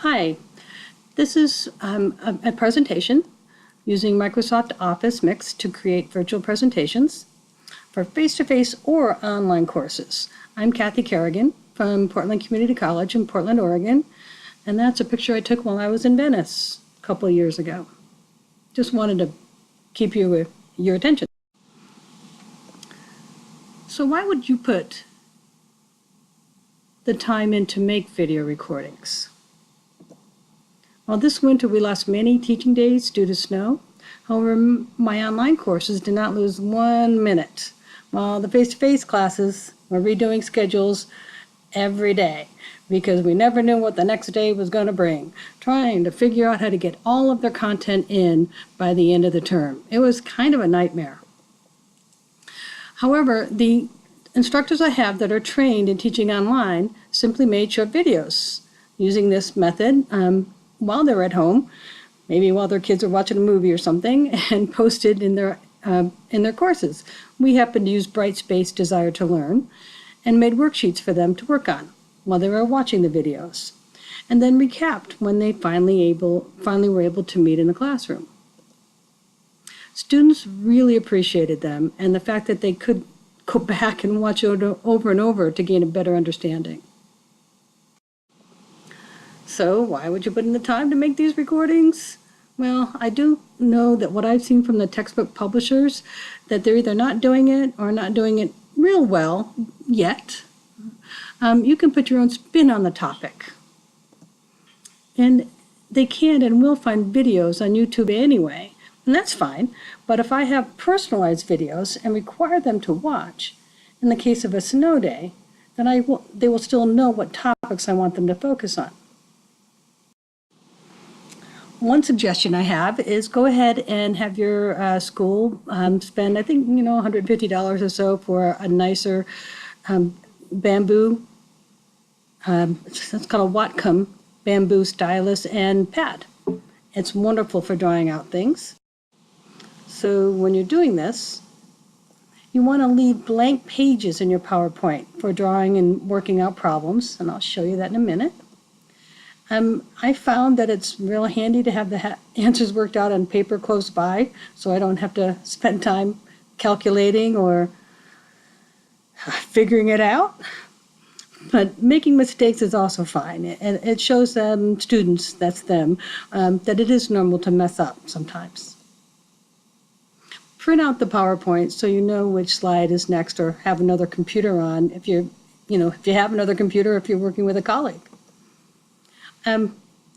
Hi, this is a presentation using Microsoft Office Mix to create virtual presentations for face-to-face or online courses. I'm Kathy Kerrigan from Portland Community College in Portland, Oregon, and that's a picture I took while I was in Venice a couple of years ago. Just wanted to keep your attention. So why would you put the time in to make video recordings? Well, this winter we lost many teaching days due to snow. However, my online courses did not lose 1 minute, while the face-to-face classes were redoing schedules every day because we never knew what the next day was going to bring, trying to figure out how to get all of their content in by the end of the term. It was kind of a nightmare. However, the instructors I have that are trained in teaching online simply made short videos using this method while they're at home, maybe while their kids are watching a movie or something, and posted in their courses. We happened to use Brightspace Desire to Learn and made worksheets for them to work on while they were watching the videos, and then recapped when they finally were able to meet in the classroom. Students really appreciated them and the fact that they could go back and watch it over and over to gain a better understanding. So why would you put in the time to make these recordings? Well, I do know that what I've seen from the textbook publishers, that they're either not doing it or not doing it real well yet. You can put your own spin on the topic. And they can and will find videos on YouTube anyway, and that's fine. But if I have personalized videos and require them to watch, in the case of a snow day, then they will still know what topics I want them to focus on. One suggestion I have is go ahead and have your school spend, I think, $150 or so for a nicer bamboo, it's called a Whatcom bamboo stylus and pad. It's wonderful for drawing out things. So when you're doing this, you want to leave blank pages in your PowerPoint for drawing and working out problems, and I'll show you that in a minute. I found that it's real handy to have the answers worked out on paper close by, so I don't have to spend time calculating or figuring it out. But making mistakes is also fine, and it shows them, students, that's them, that it is normal to mess up sometimes. Print out the PowerPoint so you know which slide is next, or have another computer on if you have another computer, if you're working with a colleague.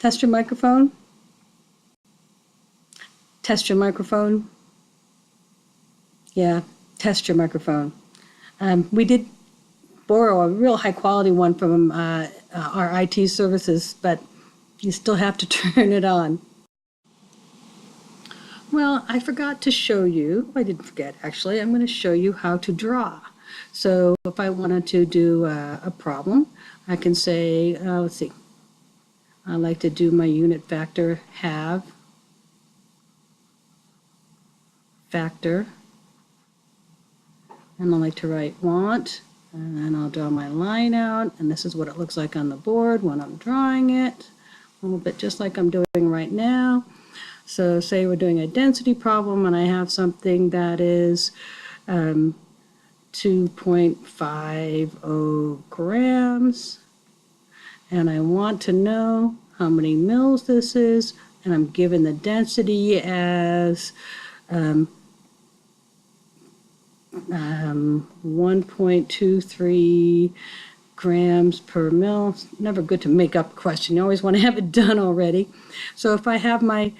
Test your microphone. Test your microphone. Yeah, test your microphone. We did borrow a real high quality one from our IT services, but you still have to turn it on. Well, I forgot to show you, I didn't forget actually, I'm going to show you how to draw. So if I wanted to do a problem, I can say, let's see, I like to do my unit factor, have, factor, and I like to write want, and then I'll draw my line out, and this is what it looks like on the board when I'm drawing it, a little bit just like I'm doing right now. So say we're doing a density problem and I have something that is 2.50 grams, and I want to know how many mils this is, and I'm given the density as 1.23 grams per mil. Never good to make up a question. You always want to have it done already. So if I have my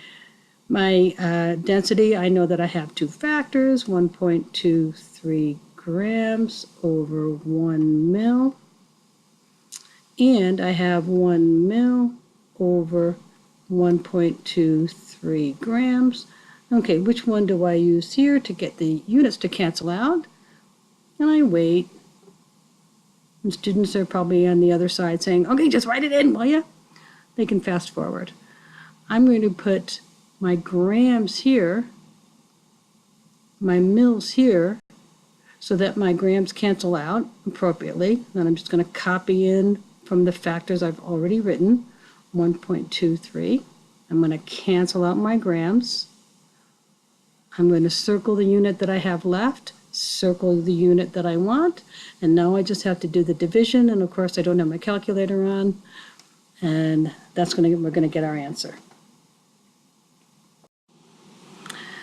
density, I know that I have two factors, 1.23 grams over 1 mil, and I have 1 mil over 1.23 grams. Okay, which one do I use here to get the units to cancel out? And I wait. And students are probably on the other side saying, okay, just write it in, will you? They can fast forward. I'm going to put my grams here, my mils here, so that my grams cancel out appropriately. Then I'm just going to copy in from the factors I've already written, 1.23. I'm going to cancel out my grams. I'm going to circle the unit that I have left, circle the unit that I want, and now I just have to do the division, and of course I don't have my calculator on, and we're going to get our answer.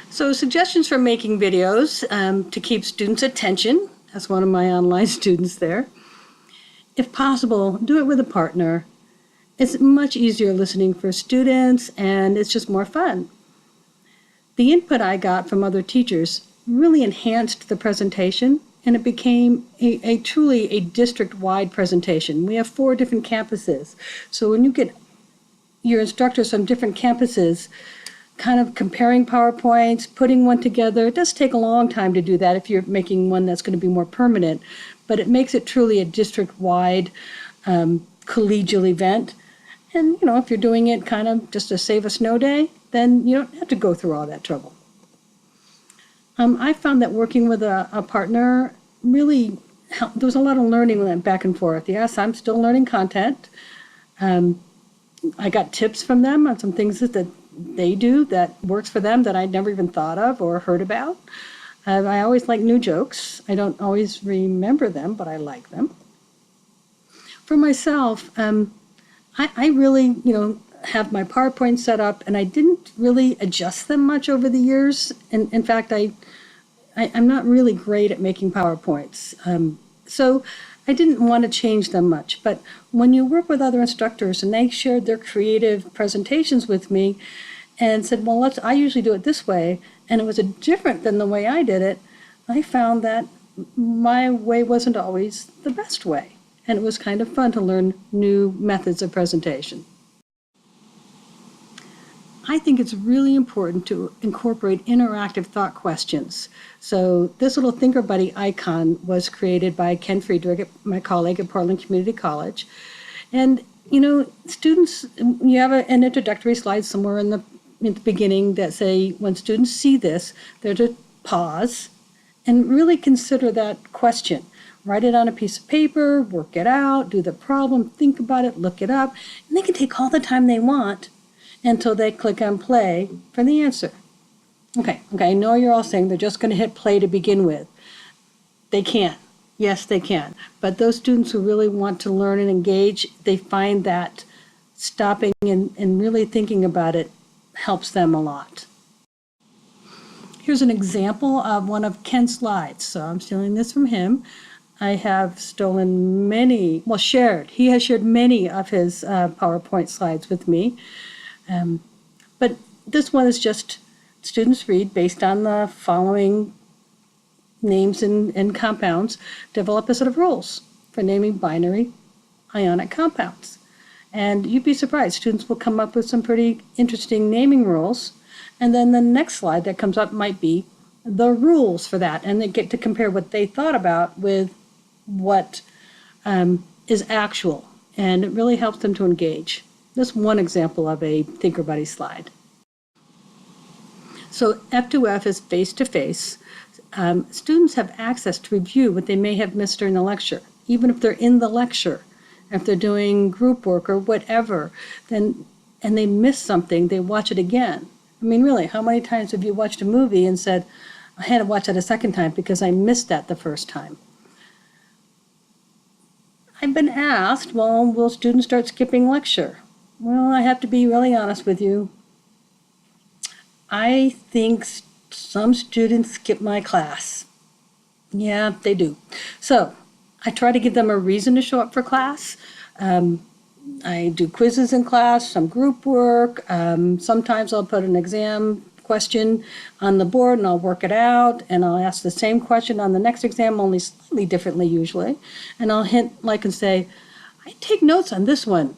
So suggestions for making videos to keep students' attention. That's one of my online students there. If possible, do it with a partner. It's much easier listening for students, and it's just more fun. The input I got from other teachers really enhanced the presentation, and it became truly a district-wide presentation. We have 4 different campuses. So when you get your instructors from different campuses kind of comparing PowerPoints, putting one together, it does take a long time to do that if you're making one that's going to be more permanent, but it makes it truly a district-wide collegial event. And, if you're doing it kind of just to save a snow day, then you don't have to go through all that trouble. I found that working with a partner really helped. There was a lot of learning back and forth. Yes, I'm still learning content. I got tips from them on some things that they do that works for them that I'd never even thought of or heard about. I always like new jokes. I don't always remember them, but I like them. For myself, I really, have my PowerPoint set up, and I didn't really adjust them much over the years. And in fact, I'm not really great at making PowerPoints. So I didn't want to change them much. But when you work with other instructors and they shared their creative presentations with me and said, well, I usually do it this way, and it was different than the way I did it, I found that my way wasn't always the best way. And it was kind of fun to learn new methods of presentation. I think it's really important to incorporate interactive thought questions. So this little Thinker Buddy icon was created by Ken Friedrich, my colleague at Portland Community College. And, students, you have an introductory slide somewhere in the beginning that say, when students see this, they're to pause and really consider that question. Write it on a piece of paper, work it out, do the problem, think about it, look it up, and they can take all the time they want until they click on play for the answer. Okay, I know you're all saying they're just going to hit play to begin with. They can. Yes, they can. But those students who really want to learn and engage, they find that stopping and really thinking about it helps them a lot. Here's an example of one of Ken's slides. So I'm stealing this from him. I have stolen he has shared many of his PowerPoint slides with me. But this one is just students read based on the following names and compounds, develop a set of rules for naming binary ionic compounds. And you'd be surprised, students will come up with some pretty interesting naming rules. And then the next slide that comes up might be the rules for that. And they get to compare what they thought about with what is actual. And it really helps them to engage. That's one example of a Thinker Buddy slide. So F2F is face-to-face. Students have access to review what they may have missed during the lecture, even if they're in the lecture. If they're doing group work or whatever, and they miss something, they watch it again. I mean, really, how many times have you watched a movie and said, I had to watch it a second time because I missed that the first time? I've been asked, well, will students start skipping lecture? Well, I have to be really honest with you. I think some students skip my class. Yeah, they do. So I try to give them a reason to show up for class. I do quizzes in class, some group work. Sometimes I'll put an exam question on the board and I'll work it out, and I'll ask the same question on the next exam, only slightly differently usually. And I'll hint and say, I take notes on this one.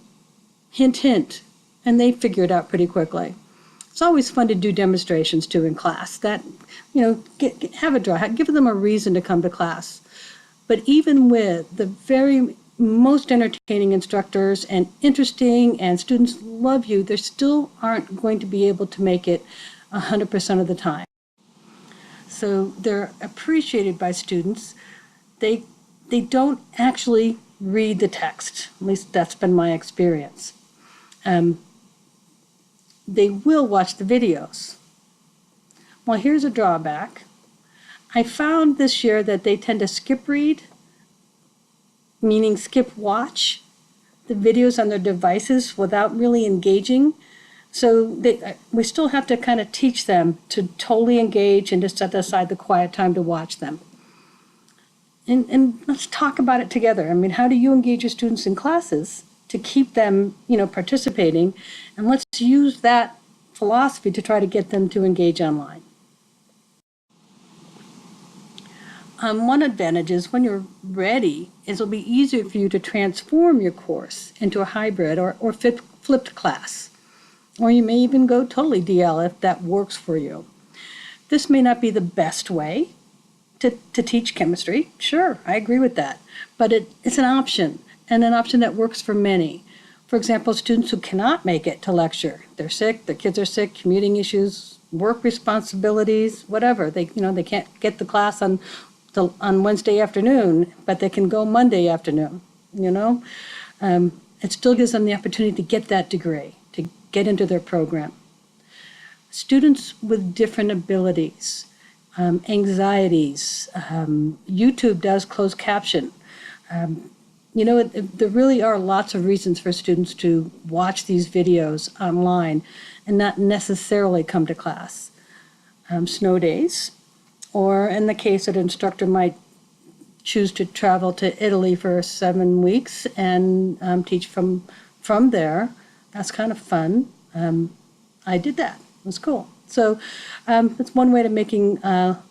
Hint, hint. And they figure it out pretty quickly. It's always fun to do demonstrations too in class. That, have a draw, give them a reason to come to class. But even with the very most entertaining instructors and interesting and students love you, they still aren't going to be able to make it 100% of the time. So they're appreciated by students. They don't actually read the text. At least that's been my experience. they will watch the videos. Well, here's a drawback. I found this year that they tend to skip read, meaning skip watch the videos on their devices without really engaging. So we still have to kind of teach them to totally engage and to set aside the quiet time to watch them. And let's talk about it together. I mean, how do you engage your students in classes to keep them, participating? And let's use that philosophy to try to get them to engage online. One advantage is when you're ready, it'll be easier for you to transform your course into a hybrid or flipped class. Or you may even go totally DL if that works for you. This may not be the best way to teach chemistry. Sure, I agree with that. But it's an option, and an option that works for many. For example, students who cannot make it to lecture. They're sick, their kids are sick, commuting issues, work responsibilities, whatever. They can't get the class on Wednesday afternoon, but they can go Monday afternoon, It still gives them the opportunity to get that degree, to get into their program. Students with different abilities, anxieties, YouTube does closed caption. There really are lots of reasons for students to watch these videos online and not necessarily come to class. Snow days, or in the case that an instructor might choose to travel to Italy for 7 weeks and teach from there. That's kind of fun. I did that. It was cool. So it's one way to making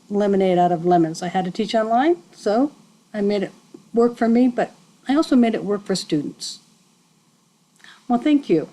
lemonade out of lemons. I had to teach online, so I made it work for me, but I also made it work for students. Well, thank you.